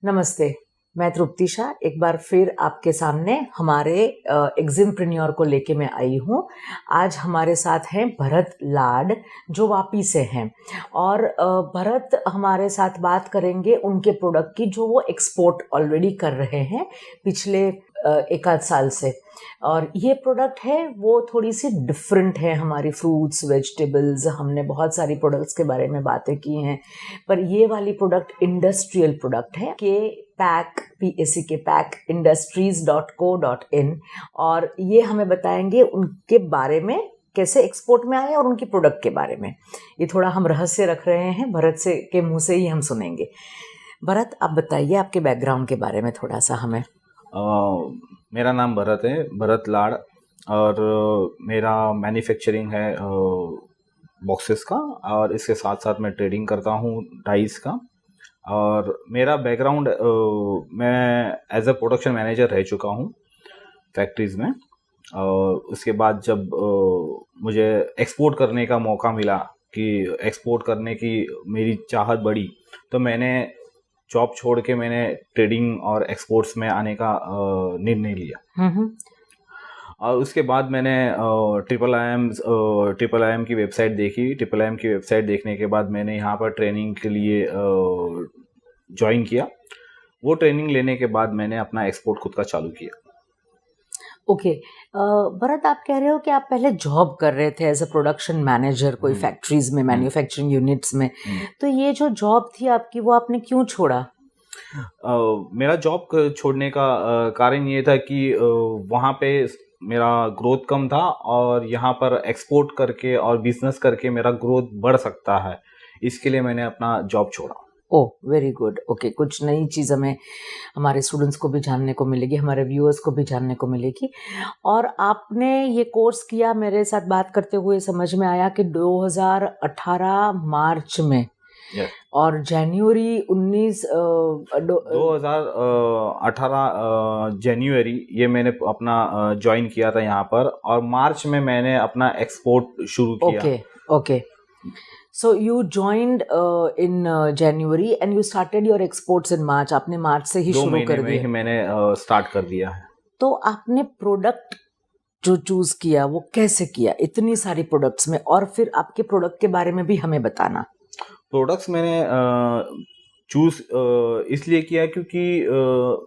नमस्ते, मैं तृप्ति शाह एक बार फिर आपके सामने हमारे एग्जिमप्रेन्योर को लेके मैं आई हूँ। आज हमारे साथ हैं भरत लाड जो वापी से हैं और भरत हमारे साथ बात करेंगे उनके प्रोडक्ट की जो वो एक्सपोर्ट ऑलरेडी कर रहे हैं पिछले एक आध साल से। और ये प्रोडक्ट है वो थोड़ी सी डिफरेंट है, हमारी फ्रूट्स वेजिटेबल्स, हमने बहुत सारी प्रोडक्ट्स के बारे में बातें की हैं, पर ये वाली प्रोडक्ट इंडस्ट्रियल प्रोडक्ट है के पैक PACK पैक industries.co.in। और ये हमें बताएंगे उनके बारे में कैसे एक्सपोर्ट में आए और उनकी प्रोडक्ट के बारे में। ये थोड़ा हम रहस्य रख रहे हैं, भरत से के मुंह से ही हम सुनेंगे। भरत, आप बताइए आपके बैकग्राउंड के बारे में थोड़ा सा हमें। मेरा नाम भरत है, भरत लाड, और मेरा मैन्युफैक्चरिंग है बॉक्सेस का, और इसके साथ साथ मैं ट्रेडिंग करता हूँ डाइस का। और मेरा बैकग्राउंड, मैं एज अ प्रोडक्शन मैनेजर रह चुका हूँ फैक्ट्रीज़ में। और उसके बाद जब मुझे एक्सपोर्ट करने का मौका मिला कि एक्सपोर्ट करने की मेरी चाहत बढ़ी, तो मैंने जॉब छोड़ के मैंने ट्रेडिंग और एक्सपोर्ट्स में आने का निर्णय लिया। और उसके बाद मैंने ट्रिपल आई एम की वेबसाइट देखी। ट्रिपल आई एम की वेबसाइट देखने के बाद मैंने यहाँ पर ट्रेनिंग के लिए ज्वाइन किया। वो ट्रेनिंग लेने के बाद मैंने अपना एक्सपोर्ट खुद का चालू किया। ओके, भरत, आप कह रहे हो कि आप पहले जॉब कर रहे थे एज अ प्रोडक्शन मैनेजर कोई फैक्ट्रीज में, मैन्युफैक्चरिंग यूनिट्स में। तो ये जो जॉब थी आपकी, वो आपने क्यों छोड़ा? मेरा जॉब छोड़ने का कारण ये था कि वहाँ पे मेरा ग्रोथ कम था, और यहाँ पर एक्सपोर्ट करके और बिजनेस करके मेरा ग्रोथ बढ़ सकता है। इसके लिए मैंने अपना जॉब छोड़ा। ओह, वेरी गुड। ओके, कुछ नई चीज़ हमें हमारे स्टूडेंट्स को भी जानने को मिलेगी, हमारे व्यूअर्स को भी जानने को मिलेगी। और आपने ये कोर्स किया, मेरे साथ बात करते हुए समझ में आया कि 2018 मार्च में, yes. और जनवरी 2018 जनवरी ये मैंने अपना ज्वाइन किया था यहाँ पर, और मार्च में मैंने अपना एक्सपोर्ट शुरू किया। Okay. So you joined in January and you started your exports in March. आपने मार्च से ही शुरू कर दिया। 2 महीने में ही मैंने स्टार्ट कर दिया है। तो आपने प्रोडक्ट जो चूज किया वो कैसे किया इतनी सारी प्रोडक्ट्स में, और फिर आपके प्रोडक्ट के बारे में भी हमें बताना। प्रोडक्ट्स मैंने चूज इसलिए किया क्योंकि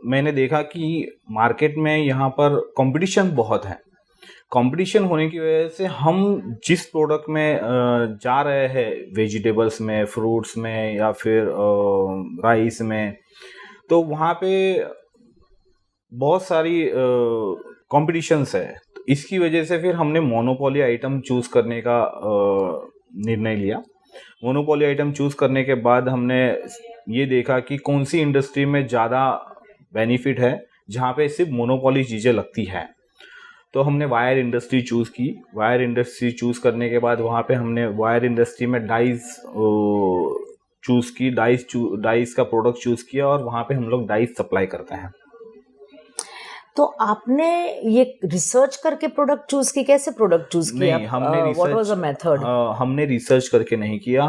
मैंने देखा कि मार्केट में यहाँ पर कंपटीशन बहुत है। कंपटीशन होने की वजह से हम जिस प्रोडक्ट में जा रहे हैं, वेजिटेबल्स में, फ्रूट्स में, या फिर राइस में, तो वहाँ पे बहुत सारी कॉम्पिटिशन्स है। तो इसकी वजह से फिर हमने मोनोपोली आइटम चूज करने का निर्णय लिया। मोनोपोली आइटम चूज करने के बाद हमने ये देखा कि कौन सी इंडस्ट्री में ज़्यादा बेनिफिट है, जहाँ पे सिर्फ मोनोपोली चीज़ें लगती है। तो हमने वायर इंडस्ट्री चूज़ की। वायर इंडस्ट्री चूज़ करने के बाद वहाँ पे हमने वायर इंडस्ट्री में डाइस चूज़ की, डाइस का प्रोडक्ट चूज़ किया, और वहाँ पे हम लोग डाइस सप्लाई करते हैं। तो आपने ये रिसर्च करके प्रोडक्ट चूज की? कैसे प्रोडक्ट चूज किया? नहीं, हमने व्हाट वाज द मेथड? हमने रिसर्च करके नहीं किया।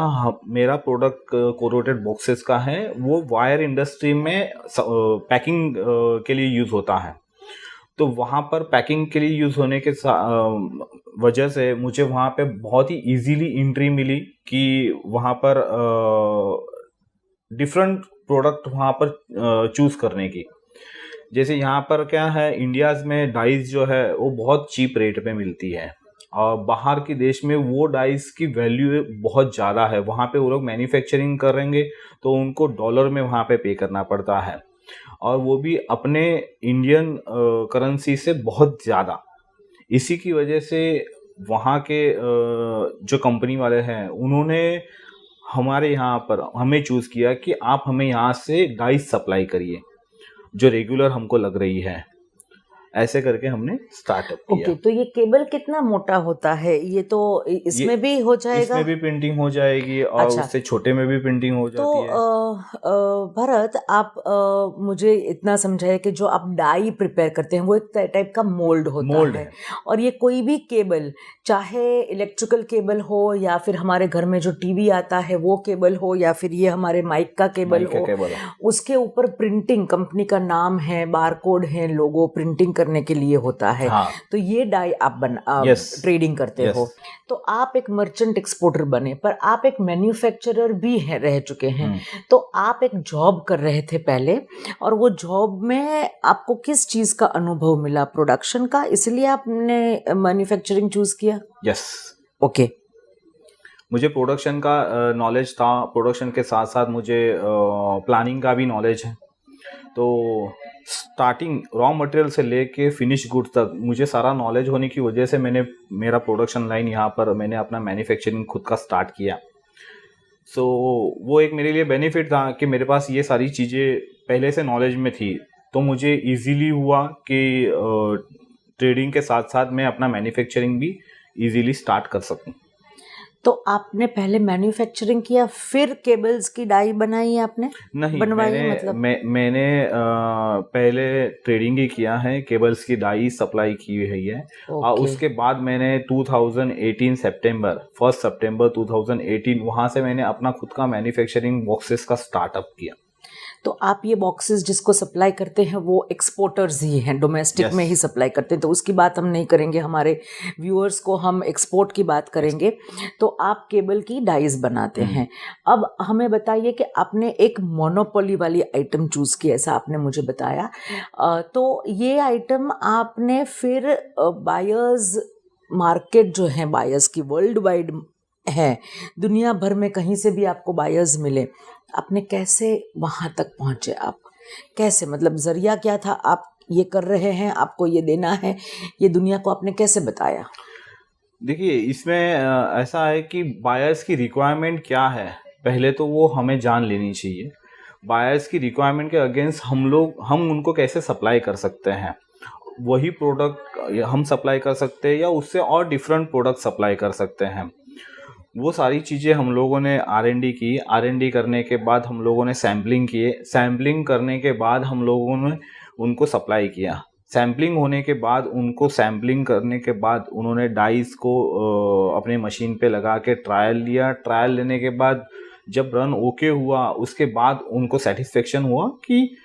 मेरा प्रोडक्ट कोरोटेड बॉक्सेस का है, वो वायर इंडस्ट्री में पैकिंग के लिए यूज होता है। तो वहाँ पर पैकिंग के लिए यूज होने के वजह से मुझे वहाँ पे बहुत ही इजीली एंट्री मिली कि वहाँ पर डिफरेंट प्रोडक्ट वहाँ पर चूज करने की। जैसे यहाँ पर क्या है, इंडियाज़ में डाइस जो है वो बहुत चीप रेट पे मिलती है, और बाहर के देश में वो डाइस की वैल्यू बहुत ज़्यादा है। वहाँ पे वो लोग मैन्युफैक्चरिंग करेंगे तो उनको डॉलर में वहाँ पे पे करना पड़ता है, और वो भी अपने इंडियन करेंसी से बहुत ज़्यादा। इसी की वजह से वहाँ के जो कंपनी वाले हैं, उन्होंने हमारे यहाँ पर हमें चूज़ किया कि आप हमें यहाँ से डाइस सप्लाई करिए जो रेगुलर हमको लग रही है। ऐसे करके हमने स्टार्टअप किया। ओके, तो ये केबल कितना मोटा होता है? ये तो इसमें भी हो जाएगा? इसमें भी प्रिंटिंग हो जाएगी और अच्छा। उससे छोटे में भी प्रिंटिंग हो तो जाती है। भरत, आप मुझे इतना समझाइए कि जो आप डाई प्रिपेयर करते हैं वो एक टाइप का मोल्ड होता मोल्ड है, है। और ये कोई भी केबल, चाहे इलेक्ट्रिकल केबल हो या फिर हमारे घर में जो टीवी आता है वो केबल हो या फिर ये हमारे माइक का केबल माइक का हो, केबल है। उसके ऊपर प्रिंटिंग, कंपनी का नाम है, बारकोड है, लोगो प्रिंटिंग करने के लिए होता है। हाँ। तो ये डाई आप Yes. ट्रेडिंग करते Yes. हो। तो आप एक मर्चेंट एक्सपोर्टर बने, पर आप एक मैन्युफैक्चरर भी रह चुके हैं। तो आप एक जॉब कर रहे थे पहले, और वो जॉब में आपको किस चीज का अनुभव मिला? प्रोडक्शन का, इसलिए आपने मैन्युफैक्चरिंग चूज किया? यस। ओके। मुझे प्रोडक्शन का नॉलेज था, प्रोडक्शन के साथ साथ मुझे प्लानिंग का भी नॉलेज है। तो स्टार्टिंग रॉ मटेरियल से लेके फिनिश गुड्स तक मुझे सारा नॉलेज होने की वजह से मैंने मेरा प्रोडक्शन लाइन यहाँ पर मैंने अपना मैन्युफैक्चरिंग खुद का स्टार्ट किया। सो वो एक मेरे लिए बेनिफिट था कि मेरे पास ये सारी चीज़ें पहले से नॉलेज में थी, तो मुझे इजीली हुआ कि ट्रेडिंग के साथ साथ मैं अपना मैन्युफैक्चरिंग भी इजीली स्टार्ट कर सकूं। तो आपने पहले मैन्युफैक्चरिंग किया, फिर केबल्स की डाई बनाई आपने? नहीं, बनवाई मैंने मतलब? मैंने पहले ट्रेडिंग ही किया है, केबल्स की डाई सप्लाई की हुई है। और ओके। उसके बाद मैंने 2018 सितंबर 1 सितंबर 2018 वहाँ से मैंने अपना खुद का मैन्युफैक्चरिंग बॉक्सेस का स्टार्टअप किया। तो आप ये बॉक्सेस जिसको सप्लाई करते हैं वो एक्सपोर्टर्स ही हैं, डोमेस्टिक Yes. में ही सप्लाई करते हैं, तो उसकी बात हम नहीं करेंगे, हमारे व्यूअर्स को हम एक्सपोर्ट की बात करेंगे। तो आप केबल की डाइज बनाते हैं। अब हमें बताइए कि आपने एक मोनोपोली वाली आइटम चूज की, ऐसा आपने मुझे बताया। तो ये आइटम आपने फिर बायर्स, मार्केट जो है बायर्स की वर्ल्ड वाइड है, दुनिया भर में कहीं से भी आपको बायर्स मिले, आपने कैसे वहां तक पहुंचे? आप कैसे, मतलब जरिया क्या था? आप ये कर रहे हैं, आपको ये देना है, ये दुनिया को आपने कैसे बताया? देखिए, इसमें ऐसा है कि बायर्स की रिक्वायरमेंट क्या है, पहले तो वो हमें जान लेनी चाहिए। बायर्स की रिक्वायरमेंट के अगेंस्ट हम उनको कैसे सप्लाई कर सकते हैं, वही प्रोडक्ट हम सप्लाई कर सकते हैं या उससे और डिफरेंट प्रोडक्ट सप्लाई कर सकते हैं। वो सारी चीज़ें हम लोगों ने R&D की। R&D करने के बाद हम लोगों ने सैम्पलिंग किए। सैम्पलिंग करने के बाद हम लोगों ने उनको सप्लाई किया। सैम्पलिंग होने के बाद सैम्पलिंग करने के बाद उन्होंने डाइस को अपने मशीन पे लगा के ट्रायल लिया। ट्रायल लेने के बाद जब रन ओके हुआ, उसके बाद उनको सेटिस्फेक्शन हुआ कि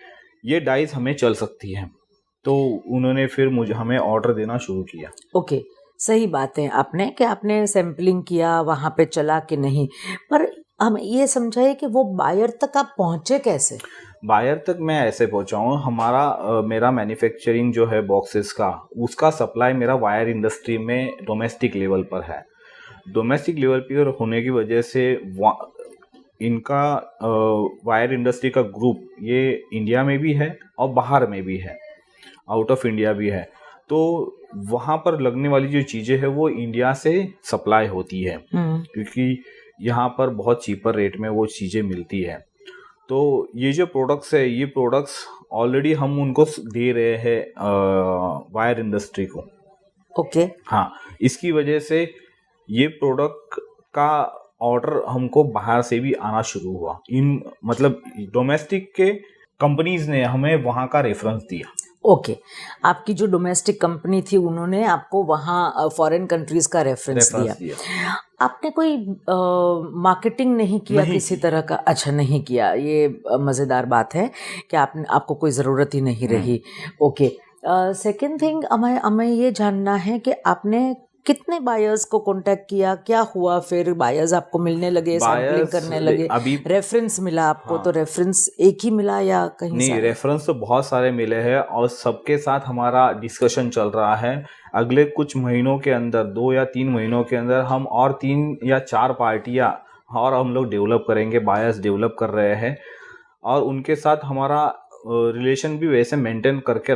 ये डाइस हमें चल सकती है, तो उन्होंने फिर हमें ऑर्डर देना शुरू किया। ओके, सही बात है आपने कि आपने सैम्पलिंग किया, वहाँ पे चला कि नहीं, पर हम ये समझाइए कि वो बायर तक आप पहुँचे कैसे? बायर तक मैं ऐसे पहुंचा हूँ, मेरा मैन्युफैक्चरिंग जो है बॉक्सेस का, उसका सप्लाई मेरा वायर इंडस्ट्री में डोमेस्टिक लेवल पर है। डोमेस्टिक लेवल पर होने की वजह से इनका वायर इंडस्ट्री का ग्रुप ये इंडिया में भी है और बाहर में भी है, आउट ऑफ इंडिया भी है। तो वहाँ पर लगने वाली जो चीज़ें हैं वो इंडिया से सप्लाई होती है, क्योंकि यहाँ पर बहुत चीपर रेट में वो चीज़ें मिलती है। तो ये जो प्रोडक्ट्स है, ये प्रोडक्ट्स ऑलरेडी हम उनको दे रहे हैं वायर इंडस्ट्री को। ओके। हाँ, इसकी वजह से ये प्रोडक्ट का ऑर्डर हमको बाहर से भी आना शुरू हुआ। मतलब डोमेस्टिक के कंपनीज ने हमें वहाँ का रेफरेंस दिया। ओके, आपकी जो डोमेस्टिक कंपनी थी उन्होंने आपको वहाँ फॉरेन कंट्रीज का रेफरेंस दिया। आपने कोई मार्केटिंग नहीं किया किसी तरह का? अच्छा, नहीं किया, ये मज़ेदार बात है कि आपको कोई ज़रूरत ही नहीं रही। ओके, सेकंड थिंग, हमें ये जानना है कि आपने कितने बायर्स को कांटेक्ट किया, क्या हुआ फिर? बायर्स आपको मिलने लगे, सैम्पलिंग करने लगे, रेफरेंस मिला आपको? हाँ। तो रेफरेंस एक ही मिला या कहीं? नहीं, रेफरेंस तो बहुत सारे मिले हैं और सबके साथ हमारा डिस्कशन चल रहा है। अगले कुछ महीनों के अंदर, 2 या 3 महीनों के अंदर हम और 3 या 4 पार्टियां और हम लोग डेवलप करेंगे, बायर्स डेवलप कर रहे हैं, और उनके साथ हमारा रिलेशन भी वैसे मेंटेन करके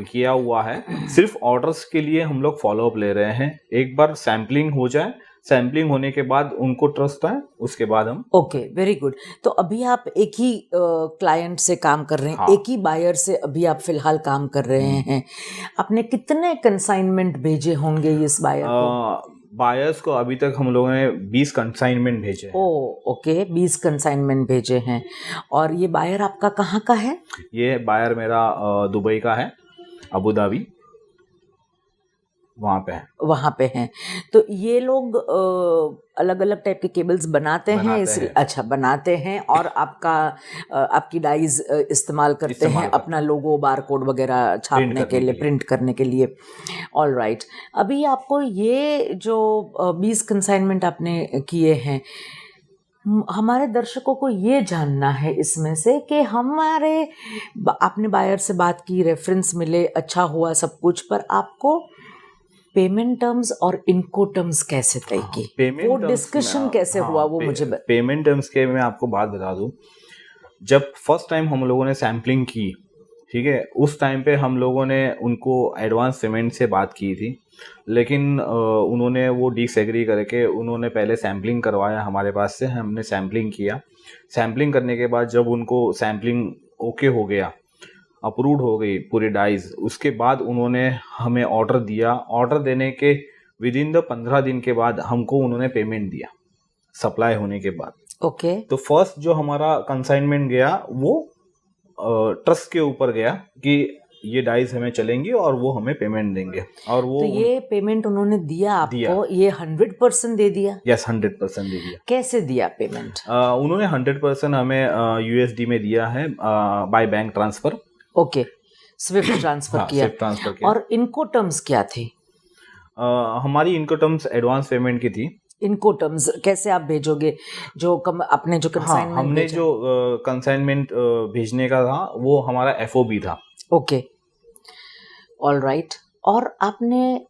किया हुआ है। सिर्फ ऑर्डर्स के लिए हम लोग फॉलोअप ले रहे हैं। एक बार सैम्पलिंग हो जाए सैम्पलिंग होने के बाद उनको ट्रस्ट आए, उसके बाद हम ओके, वेरी गुड। तो अभी आप एक ही क्लाइंट से काम कर रहे हैं, हाँ। एक ही बायर से अभी आप फिलहाल काम कर रहे हैं। आपने कितने कंसाइनमेंट भेजे होंगे इस बायर को? बायर्स को अभी तक हम लोगों ने 20 कंसाइनमेंट भेजे हैं। ओके, 20 कंसाइनमेंट भेजे हैं। और ये बायर आपका कहाँ का है? ये बायर मेरा दुबई का है, अबू धाबी, वहाँ पे है। वहाँ पे हैं। तो ये लोग अलग अलग टाइप के केबल्स बनाते हैं, अच्छा बनाते हैं, और आपकी डाइज इस्तेमाल करते हैं अपना लोगो, बारकोड वगैरह छापने के लिए, प्रिंट करने के लिए। All right. अभी आपको ये जो 20 कंसाइनमेंट आपने किए हैं, हमारे दर्शकों को ये जानना है इसमें से कि आपने बायर से बात की, रेफरेंस मिले, अच्छा हुआ सब कुछ, पर आपको पेमेंट टर्म्स और इनको टर्म्स कैसे तय की? वो डिस्कशन कैसे हुआ, वो मुझे पेमेंट टर्म्स के मैं आपको बात बता दूं। जब फर्स्ट टाइम हम लोगों ने सैम्पलिंग की, ठीक है, उस टाइम पे हम लोगों ने उनको एडवांस पेमेंट से बात की थी, लेकिन उन्होंने वो डिसएग्री करके उन्होंने पहले सैम्पलिंग करवाया हमारे पास से। हमने सैम्पलिंग किया। सैम्पलिंग करने के बाद जब उनको सैम्पलिंग ओके हो गया, अप्रूव्ड हो गई पूरी डाइज, उसके बाद उन्होंने हमें ऑर्डर दिया। ऑर्डर देने के विदिन द 15 दिन के बाद हमको उन्होंने पेमेंट दिया, सप्लाई होने के बाद। ओके। तो फर्स्ट जो हमारा कंसाइनमेंट गया वो ट्रस्ट के ऊपर गया कि ये डाइज हमें चलेंगी और वो हमें पेमेंट देंगे। और वो तो ये पेमेंट उन्होंने दिया आपको, ये 100% दे दिया? यस, 100% दे दिया। कैसे दिया पेमेंट? उन्होंने 100% हमें यूएसडी में दिया है, by bank transfer. Okay, Swift transfer किया। स्विफ्ट ट्रांसफर किया। और इनको टर्म्स क्या थी? हमारी इनको टर्म्स एडवांस पेमेंट की थी। इनको टर्म्स कैसे आप भेजोगे? आपने जो कंसाइनमेंट हमने जो कंसाइनमेंट भेजने का था वो हमारा एफओबी था। Okay, all right. और आपने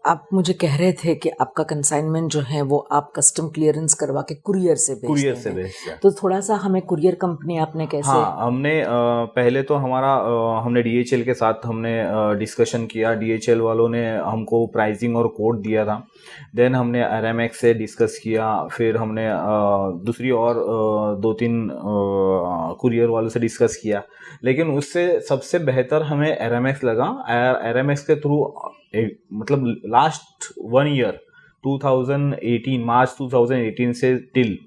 आप मुझे कह रहे थे कि आपका कंसाइनमेंट जो है वो आप कस्टम क्लियरेंस करवा के कुरियर से भेजते हैं। तो थोड़ा सा हमें कुरियर कंपनी आपने कैसे? हमने पहले तो हमने डीएचएल के साथ हमने डिस्कशन किया। डीएचएल वालों ने हमको प्राइसिंग और कोड दिया था। देन हमने आरएमएक्स से डिस्कस किया। फिर हमने दूसरी और 2-3 कुरियर वालों से डिस्कस किया, लेकिन उससे सबसे बेहतर हमें आरएमएक्स लगा। आरएमएक्स के थ्रू मतलब लास्ट 1 ईयर 2018 मार्च 2018 से टिल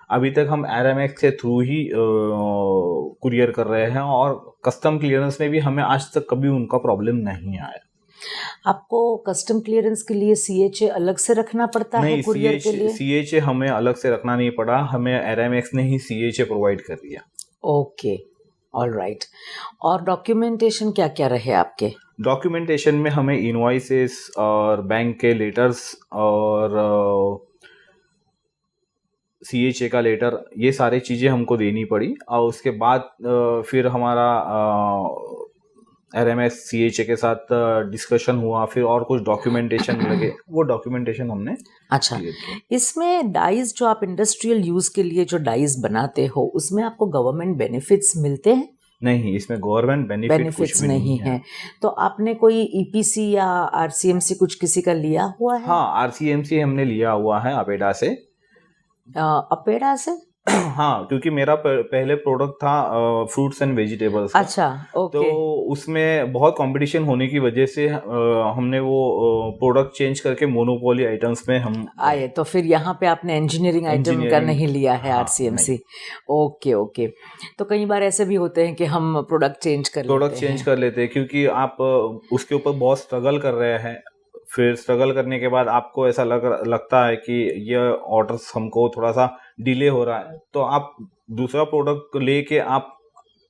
अभी तक हम आरएमएक्स के थ्रू ही कुरियर कर रहे हैं, और कस्टम क्लियरेंस में भी हमें आज तक कभी उनका प्रॉब्लम नहीं आया। आपको कस्टम क्लियरेंस के लिए सीएचए अलग से रखना पड़ता है कुरियर के लिए? सीएचए हमें अलग से रखना नहीं पड़ा, हमें आरएमएक्स ने ही सीएचए प्रोवाइड कर दिया। Okay, all right. और डॉक्यूमेंटेशन क्या क्या रहे आपके? डॉक्यूमेंटेशन में हमें इनवॉइसेस और बैंक के लेटर्स और सीएचए का लेटर, ये सारी चीज़ें हमको देनी पड़ी। और उसके बाद फिर हमारा आरएमएक्स सीएचए के साथ डिस्कशन हुआ। फिर और कुछ डॉक्यूमेंटेशन लगे, वो डॉक्यूमेंटेशन हमने। अच्छा, इसमें डाइज जो आप इंडस्ट्रियल यूज के लिए जो डाइज बनाते हो, उसमें आपको गवर्नमेंट बेनिफिट्स मिलते हैं? नहीं, इसमें गवर्नमेंट बेनिफिट्स नहीं है। तो आपने कोई ईपीसी या आरसीएमसी कुछ किसी का लिया हुआ है? हाँ, आरसीएमसी हमने लिया हुआ है अपेडा से। अपेडा से? हाँ, क्योंकि मेरा पहले प्रोडक्ट था फ्रूट्स एंड वेजिटेबल्स का। अच्छा, ओके। तो उसमें बहुत कंपटीशन होने की वजह से हमने वो प्रोडक्ट चेंज करके मोनोपोली आइटम्स में हम आए। तो फिर यहाँ पे आपने इंजीनियरिंग आइटम का नहीं लिया है? हाँ, आरसीएमसी। Okay okay. तो कई बार ऐसे भी होते हैं कि हम प्रोडक्ट चेंज कर लेते हैं, क्योंकि आप उसके ऊपर बहुत स्ट्रगल कर रहे हैं। फिर स्ट्रगल करने के बाद आपको ऐसा लगता है कि ये ऑर्डर्स हमको थोड़ा सा डिले हो रहा है, तो आप दूसरा प्रोडक्ट लेके आप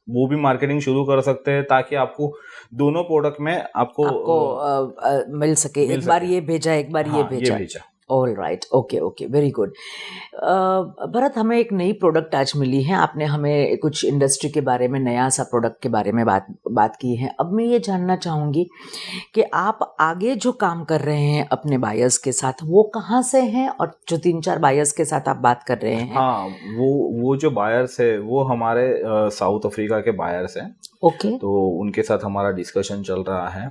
वो भी मार्केटिंग शुरू कर सकते हैं, ताकि आपको दोनों प्रोडक्ट में आपको मिल सके। एक बार ये भेजा, एक बार ये भेजा। All right, okay okay, very good. Bharat, हमें एक नई प्रोडक्ट आज मिली है। आपने हमें कुछ इंडस्ट्री के बारे में, नया सा प्रोडक्ट के बारे में बात की है। अब मैं ये जानना चाहूँगी कि आप आगे जो काम कर रहे हैं अपने बायर्स के साथ, वो कहाँ से हैं, और जो 3-4 बायर्स के साथ आप बात कर रहे हैं? हाँ, वो जो बायर्स है वो हमारे साउथ अफ्रीका के बायर्स हैं। ओके। तो उनके साथ हमारा डिस्कशन चल रहा है,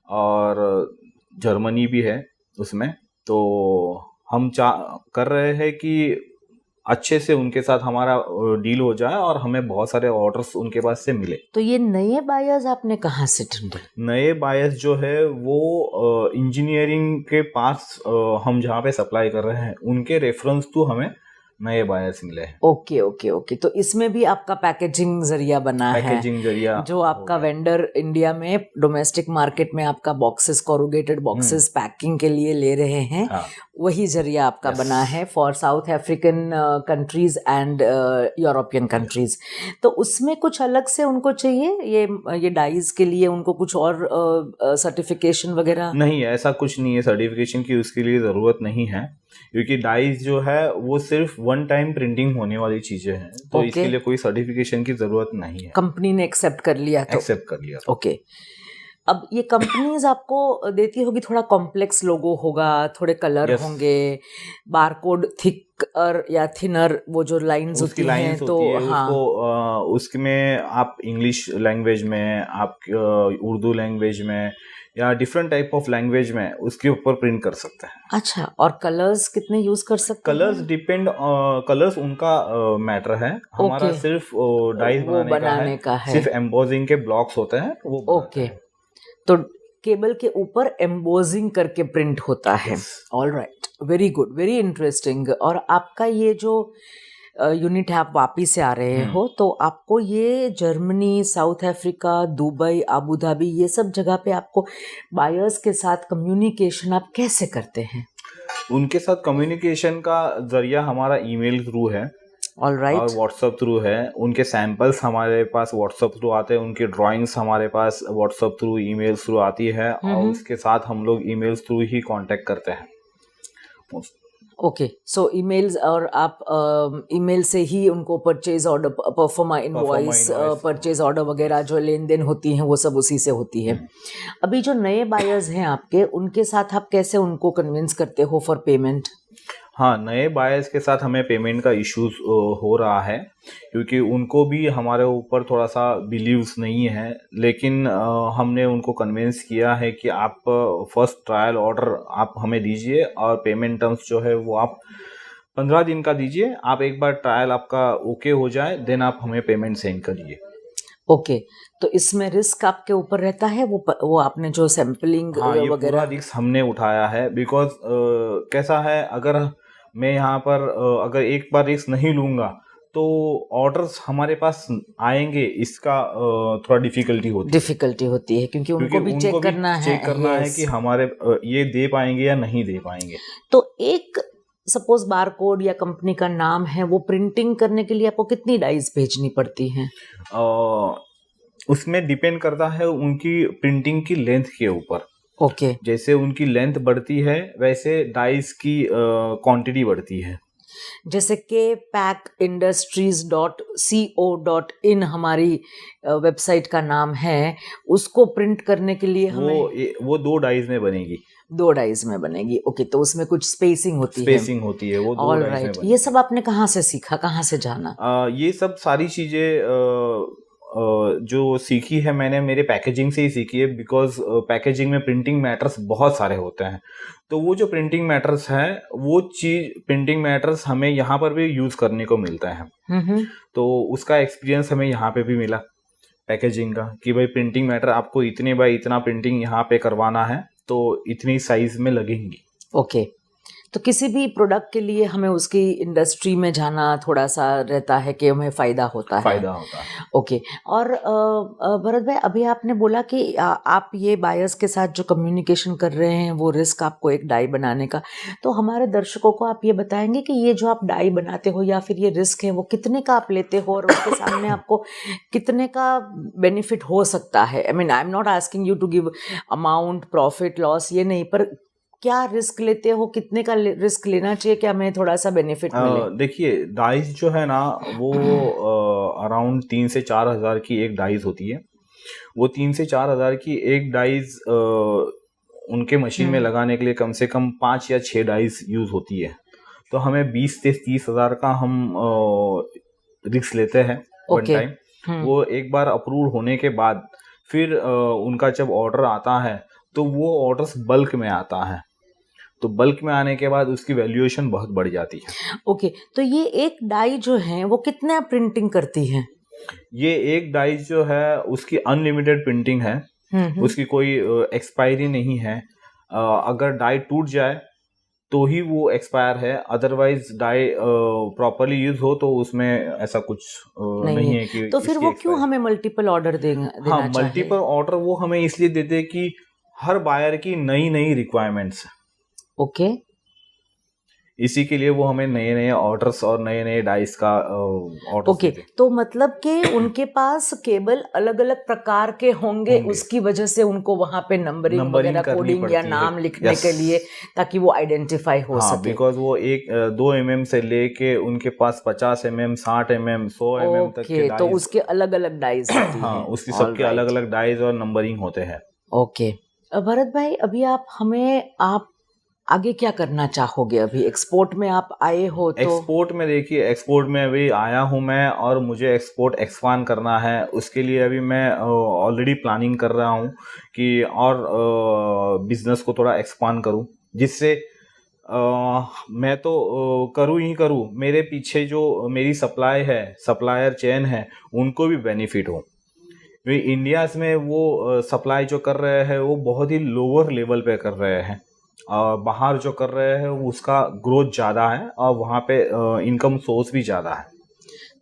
और जर्मनी भी है उसमें। तो हम कर रहे हैं कि अच्छे से उनके साथ हमारा डील हो जाए और हमें बहुत सारे ऑर्डर्स उनके पास से मिले। तो ये नए बायर्स आपने कहाँ से ढूंढे? नए बायर्स जो है वो इंजीनियरिंग के पास हम जहाँ पे सप्लाई कर रहे हैं उनके रेफरेंस टू हमें नए बायर्स मिले हैं। Okay okay okay. तो इसमें भी आपका पैकेजिंग जरिया बना है, पैकेजिंग जरिया जो आपका वेंडर इंडिया में डोमेस्टिक मार्केट में आपका बॉक्सेस, कोरुगेटेड बॉक्सेस पैकिंग के लिए ले रहे हैं, हाँ। वही जरिया आपका बना है for south African countries and European countries. तो उसमें कुछ अलग से उनको चाहिए ये डाइज के लिए उनको कुछ और सर्टिफिकेशन वगैरह? नहीं, ऐसा कुछ नहीं है सर्टिफिकेशन की, उसके लिए ज़रूरत नहीं है, क्योंकि डाइज जो है वो सिर्फ वन टाइम प्रिंटिंग होने वाली चीज़ें हैं, तो इसके लिए कोई सर्टिफिकेशन की ज़रूरत नहीं है। कंपनी ने एक्सेप्ट कर लिया तो? एक्सेप्ट कर लिया। ओके। अब ये कंपनीज आपको देती होगी, थोड़ा कॉम्प्लेक्स लोगो होगा, थोड़े कलर होंगे, बारकोड थिकर या थिनर, वो जो लाइंस होती हैं, तो हाँ उसको उसमें आप इंग्लिश लैंग्वेज में, आप उर्दू लैंग्वेज में या डिफरेंट टाइप ऑफ लैंग्वेज में उसके ऊपर प्रिंट कर सकते हैं। अच्छा, और कलर्स कितने यूज कर सकते हैं? कलर्स डिपेंड, कलर्स उनका मैटर है, हमारा सिर्फ डाइज बनाने का है। सिर्फ एम्बोजिंग के ब्लॉक्स होते हैं वो। ओके, तो केबल के ऊपर एम्बोजिंग करके प्रिंट होता है। All right, very good, very interesting. और आपका ये जो यूनिट है, आप वापी से आ रहे हो, तो आपको ये Germany, south Africa, Dubai, Abu Dhabi, ये सब जगह पे आपको बायर्स के साथ कम्युनिकेशन आप कैसे करते हैं? उनके साथ कम्युनिकेशन का जरिया हमारा ईमेल थ्रू है। All right. और व्हाट्सएप थ्रू है। उनके सैंपल्स हमारे पास व्हाट्सएप थ्रू आते हैं, उनकी ड्राइंग्स हमारे पास व्हाट्सएप थ्रू, ईमेल थ्रू आती है, और उसके साथ हम लोग ईमेल्स थ्रू ही कांटेक्ट करते हैं। ओके, सो ईमेल्स, और आप ईमेल से ही उनको purchase order, proforma invoice, purchase order वगैरह जो लेन देन होती हैं वो सब उसी से होती है। अभी जो नए बायर्स हैं आपके, उनके साथ आप कैसे उनको कन्विंस करते हो फॉर पेमेंट? हाँ, नए बायर्स के साथ हमें पेमेंट का इश्यूज हो रहा है, क्योंकि उनको भी हमारे ऊपर थोड़ा सा बिलीव्स नहीं है, लेकिन हमने उनको कन्विंस किया है कि आप फर्स्ट ट्रायल ऑर्डर आप हमें दीजिए और पेमेंट टर्म्स जो है वो आप 15 दिन का दीजिए। आप एक बार ट्रायल आपका ओके हो जाए, देन आप हमें पेमेंट सेंड करिए। ओके, तो इसमें रिस्क आपके ऊपर रहता है, वो आपने जो सैम्पलिंग वगैरह रिस्क हमने उठाया है, बिकॉज कैसा है, अगर मैं यहाँ पर अगर एक बार रिस्क नहीं लूँगा तो ऑर्डर्स हमारे पास आएंगे, इसका थोड़ा डिफिकल्टी होती है, क्योंकि उनको भी चेक करना है कि हमारे ये दे पाएंगे या नहीं दे पाएंगे। तो एक सपोज बारकोड या कंपनी का नाम है, वो प्रिंटिंग करने के लिए आपको कितनी डाइज भेजनी पड़ती हैं? उसमें डिपेंड करता है उनकी प्रिंटिंग की लेंथ के ऊपर। ओके, जैसे उनकी लेंथ बढ़ती है वैसे डाइज की क्वांटिटी बढ़ती है। जैसे kpackindustries.co.in हमारी वेबसाइट का नाम है, उसको प्रिंट करने के लिए हमें वो 2 डाइज में बनेगी। 2 डाइज में बनेगी। ओके, तो उसमें कुछ स्पेसिंग होती है वो 2 ऑल डाइज में राइट। ये सब आपने कहाँ से सीखा, कहाँ से जाना? ये सब सारी चीजें जो सीखी है मैंने मेरे पैकेजिंग से ही सीखी है, बिकॉज पैकेजिंग में प्रिंटिंग मैटर्स बहुत सारे होते हैं, तो वो जो प्रिंटिंग मैटर्स हैं वो प्रिंटिंग मैटर्स हमें यहाँ पर भी यूज करने को मिलता है। तो उसका एक्सपीरियंस हमें यहाँ पे भी मिला पैकेजिंग का, कि भाई प्रिंटिंग मैटर आपको इतने बाय इतना प्रिंटिंग यहाँ पे करवाना है तो इतनी साइज में लगेंगी। ओके, तो किसी भी प्रोडक्ट के लिए हमें उसकी इंडस्ट्री में जाना थोड़ा सा रहता है कि हमें फ़ायदा होता है। ओके, और भरत भाई, अभी आपने बोला कि आप ये बायर्स के साथ जो कम्युनिकेशन कर रहे हैं वो रिस्क आपको एक डाई बनाने का, तो हमारे दर्शकों को आप ये बताएंगे कि ये जो आप डाई बनाते हो या फिर ये रिस्क है वो कितने का आप लेते हो और उसके सामने आपको कितने का बेनिफिट हो सकता है? I mean, I am not asking you to give amount, profit loss, ये नहीं, पर क्या रिस्क लेते हो, कितने का रिस्क लेना चाहिए कि हमें थोड़ा सा बेनिफिट मिले? देखिए, डाइज जो है ना वो अराउंड 3 से 4 हज़ार की एक डाइज होती है। वो 3 से 4 हज़ार की एक डाइज उनके मशीन में लगाने के लिए कम से कम 5 या 6 डाइज यूज होती है, तो हमें 20 से 30 हज़ार का हम रिस्क लेते हैं वन टाइम। वो एक बार अप्रूव होने के बाद फिर उनका जब ऑर्डर आता है तो वो ऑर्डर्स बल्क में आता है, तो बल्क में आने के बाद उसकी वैल्यूएशन बहुत बढ़ जाती है। ओके, तो ये एक डाई जो है वो कितना प्रिंटिंग करती है? ये एक डाई जो है उसकी अनलिमिटेड प्रिंटिंग है, उसकी कोई एक्सपायरी नहीं है। अगर डाई टूट जाए तो ही वो एक्सपायर है, अदरवाइज डाई प्रॉपरली यूज हो तो उसमें ऐसा कुछ नहीं है कि तो फिर इसकी वो क्यों expiry- हमें मल्टीपल ऑर्डर देना हाँ, चाहिए? मल्टीपल ऑर्डर वो हमें इसलिए देते हैं कि हर बायर की नई नई रिक्वायरमेंट्स है, ओके, इसी के लिए वो हमें नए नए ऑर्डर्स और नए नए डाइस का ऑर्डर्स ओके, देते हैं। तो मतलब कि उनके पास केबल अलग अलग प्रकार के होंगे, उसकी वजह से उनको वहां पे नंबरिंग नंबरिंग वगैरह, करनी कोडिंग या पड़ती है। नाम लिखने Yes. के लिए, ताकि वो आइडेंटिफाई हो हाँ, सके। बिकॉज वो 2 mm से लेके उनके पास 50 mm, 60 mm, 100 mm तक के ओके, तो डाइस उसके अलग अलग डाइज होती हाँ, हैं। उसकी सबके अलग अलग डाइज और नंबरिंग होते हैं। ओके, भरत भाई, अभी आप आगे क्या करना चाहोगे? अभी एक्सपोर्ट में आप आए हो तो एक्सपोर्ट में देखिए, एक्सपोर्ट में अभी आया हूँ मैं और मुझे एक्सपोर्ट एक्सपांड करना है। उसके लिए अभी मैं ऑलरेडी प्लानिंग कर रहा हूँ कि और बिजनेस को थोड़ा एक्सपांड करूँ, जिससे मैं तो करूँ ही करूँ, मेरे पीछे जो मेरी सप्लाई है, सप्लायर चेन है, उनको भी बेनिफिट हो। इंडिया में वो सप्लाई जो कर रहे हैं वो बहुत ही लोअर लेवल पे कर रहे हैं, और बाहर जो कर रहे हैं उसका ग्रोथ ज़्यादा है और वहाँ पे इनकम सोर्स भी ज़्यादा है।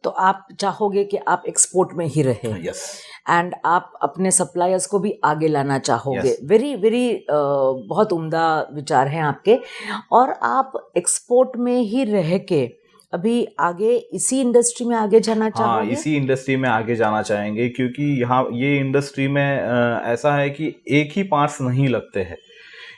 तो आप चाहोगे कि आप एक्सपोर्ट में ही रहे, यस, एंड आप अपने सप्लायर्स को भी आगे लाना चाहोगे। Yes. वेरी वेरी बहुत उम्दा विचार हैं आपके। और आप एक्सपोर्ट में ही रह के अभी आगे इसी इंडस्ट्री में आगे जाना हाँ, चाहोगे? इसी इंडस्ट्री में आगे जाना चाहेंगे, क्योंकि यहाँ ये इंडस्ट्री में ऐसा है कि एक ही पार्ट्स नहीं लगते हैं,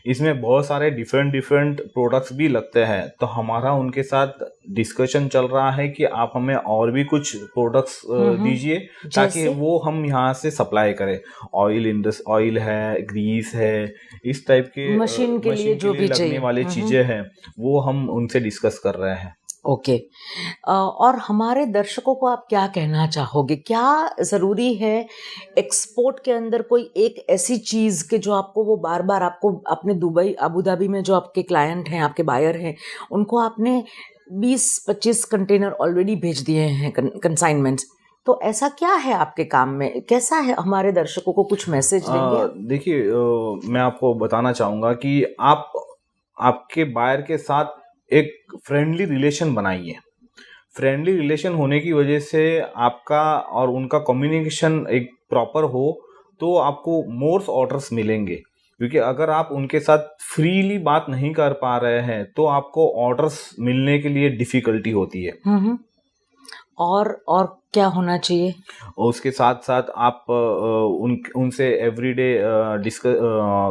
इसमें बहुत सारे डिफरेंट डिफरेंट प्रोडक्ट्स भी लगते हैं। तो हमारा उनके साथ डिस्कशन चल रहा है कि आप हमें और भी कुछ प्रोडक्ट्स दीजिए, ताकि जैसे? वो हम यहाँ से सप्लाई करें। ऑयल है, ग्रीस है, इस टाइप के मशीन के लिए जो भी लगने चाहिए। वाले चीजें हैं, वो हम उनसे डिस्कस कर रहे हैं। ओके, और हमारे दर्शकों को आप क्या कहना चाहोगे? क्या ज़रूरी है एक्सपोर्ट के अंदर कोई एक ऐसी चीज़ के जो आपको वो बार बार आपको अपने दुबई, अबू धाबी में जो आपके क्लाइंट हैं, आपके बायर हैं, उनको आपने 20-25 कंटेनर ऑलरेडी भेज दिए हैं, कंसाइनमेंट्स, तो ऐसा क्या है आपके काम में? कैसा है? हमारे दर्शकों को कुछ मैसेज देंगे आप? देखिए, मैं आपको बताना चाहूँगा कि आप आपके बायर के साथ एक फ्रेंडली रिलेशन बनाइए। फ्रेंडली रिलेशन होने की वजह से आपका और उनका कम्युनिकेशन एक प्रॉपर हो तो आपको मोर ऑर्डर्स मिलेंगे, क्योंकि अगर आप उनके साथ फ्रीली बात नहीं कर पा रहे हैं तो आपको ऑर्डर्स मिलने के लिए डिफ़िकल्टी होती है। और क्या होना चाहिए? और उसके साथ साथ आप उनसे एवरीडे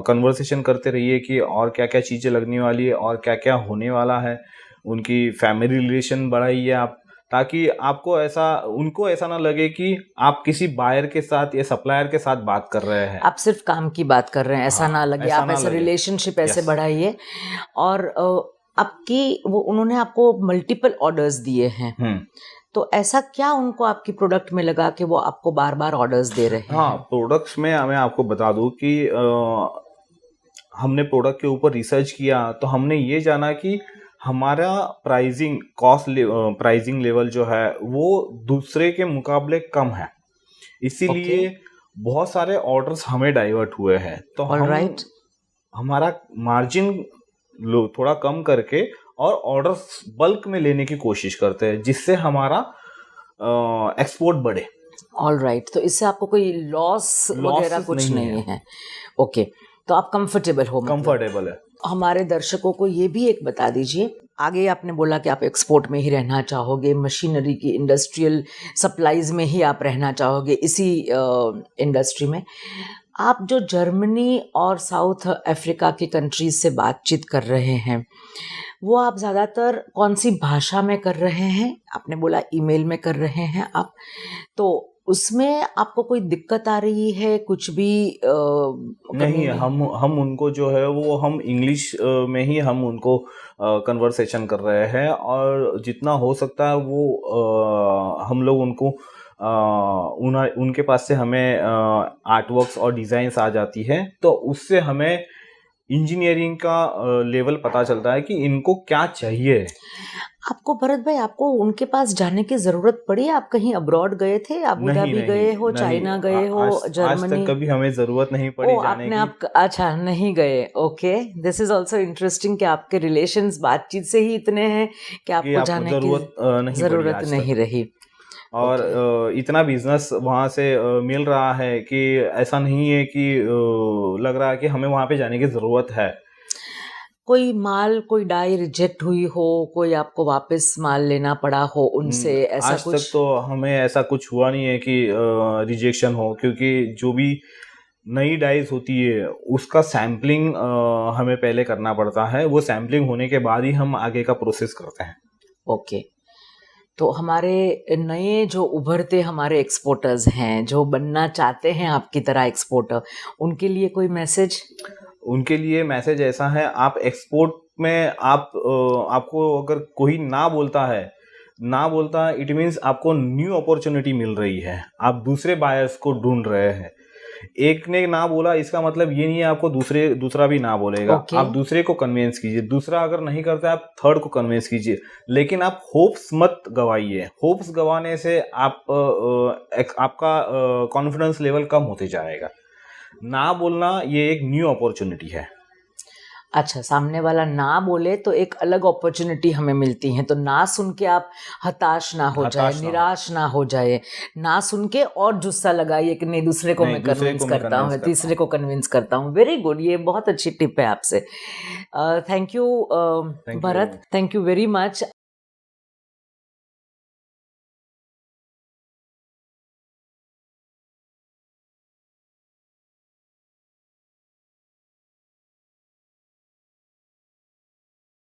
कन्वर्सेशन करते रहिए कि और क्या क्या चीज़ें लगने वाली है और क्या क्या होने वाला है। उनकी फैमिली रिलेशन बढ़ाइए आप, ताकि उनको ऐसा ना लगे कि आप किसी बायर के साथ या सप्लायर के साथ बात कर रहे हैं। आप सिर्फ काम की बात कर रहे हैं, ऐसा ना लगे। आप ऐसे रिलेशनशिप ऐसे बढ़ाइए। और उन्होंने आपको मल्टीपल ऑर्डर्स दिए हैं, तो ऐसा क्या उनको आपकी प्रोडक्ट में लगा कि वो आपको बार बार ऑर्डर्स दे रहे हैं? हाँ, प्रोडक्ट्स में मैं आपको बता दूं कि हमने प्रोडक्ट के ऊपर रिसर्च किया तो हमने ये जाना कि हमारा प्राइसिंग लेवल जो है वो दूसरे के मुकाबले कम है, इसीलिए बहुत सारे ऑर्डर्स हमें डाइवर्ट हुए हैं। तो हमारा मार्जिन थोड़ा कम करके और ऑर्डर्स बल्क में लेने की कोशिश करते हैं, जिससे हमारा एक्सपोर्ट बढ़े। ऑलराइट, तो इससे आपको कोई लॉस वगैरह कुछ नहीं है। ओके, तो आप कंफर्टेबल हो? कंफर्टेबल है। हमारे दर्शकों को ये भी एक बता दीजिए, आगे आपने बोला कि आप एक्सपोर्ट में ही रहना चाहोगे, मशीनरी की इंडस्ट्रियल सप्लाईज में ही आप रहना चाहोगे, इसी इंडस्ट्री में। आप जो जर्मनी और साउथ अफ्रीका की कंट्रीज से बातचीत कर रहे हैं, वो आप ज़्यादातर कौन सी भाषा में कर रहे हैं? आपने बोला ईमेल में कर रहे हैं आप, तो उसमें आपको कोई दिक्कत आ रही है कुछ भी? नहीं, हम उनको जो है वो हम इंग्लिश में ही हम उनको कन्वर्सेशन कर रहे हैं, और जितना हो सकता है वो हम लोग उनको उनके पास से हमें आर्टवर्क्स और डिज़ाइंस आ जाती है, तो उससे हमें इंजीनियरिंग का लेवल पता चलता है कि इनको क्या चाहिए। आपको भरत भाई, आपको उनके पास जाने की जरूरत पड़ी? आप कहीं अब्रॉड गए थे? अबू नहीं धाबी नहीं गए हो, नहीं, चाइना गए हो, आज तक जर्मनी? कभी हमें जरूरत नहीं ओ, पड़ी जाने आपने की। आप अच्छा नहीं गए। Okay, this is also interesting कि आपके रिलेशंस बातचीत से ही इतने हैं कि कि आपको आपको जाने की जरूरत नहीं पड़ी जरूरत आज नहीं तक। रही। और ओके। इतना बिजनेस वहाँ से मिल रहा है कि ऐसा नहीं है कि लग रहा है कि हमें वहाँ पे जाने की ज़रूरत है। कोई माल, कोई डाई रिजेक्ट हुई हो, कोई आपको वापस माल लेना पड़ा हो उनसे, ऐसा आज कुछ? तक तो हमें ऐसा कुछ हुआ नहीं है कि रिजेक्शन हो, क्योंकि जो भी नई डाइज होती है उसका सैम्पलिंग हमें पहले करना पड़ता है। वो सैम्पलिंग होने के बाद ही हम आगे का प्रोसेस करते हैं। ओके। तो हमारे नए जो उभरते हमारे एक्सपोर्टर्स हैं, जो बनना चाहते हैं आपकी तरह एक्सपोर्टर, उनके लिए कोई मैसेज? उनके लिए मैसेज ऐसा है, आप एक्सपोर्ट में आपको अगर कोई ना बोलता है इट मीन्स आपको न्यू अपॉर्चुनिटी मिल रही है, आप दूसरे बायर्स को ढूंढ रहे हैं। एक ने ना बोला इसका मतलब ये नहीं है आपको दूसरा भी ना बोलेगा। ओके। आप दूसरे को कन्विंस कीजिए, दूसरा अगर नहीं करता आप थर्ड को कन्विंस कीजिए, लेकिन आप होप्स मत गवाइए। होप्स गवाने से आपका कॉन्फिडेंस लेवल कम होते जाएगा। ना बोलना ये एक न्यू अपॉर्चुनिटी है। अच्छा, सामने वाला ना बोले तो एक अलग अपॉर्चुनिटी हमें मिलती है, तो ना सुन के आप हताश ना हो जाए, हताश ना हो। निराश ना हो जाए। ना सुन के और जुस्सा लगाइए कि नहीं, दूसरे को नहीं, मैं दूसरे कन्विंस को मैं करता हूँ, कन्विंस तीसरे करता को कन्विंस करता हूँ। वेरी गुड, ये बहुत अच्छी टिप है आपसे। थैंक यू हूँ। Thank Bharat, you. Thank you very much.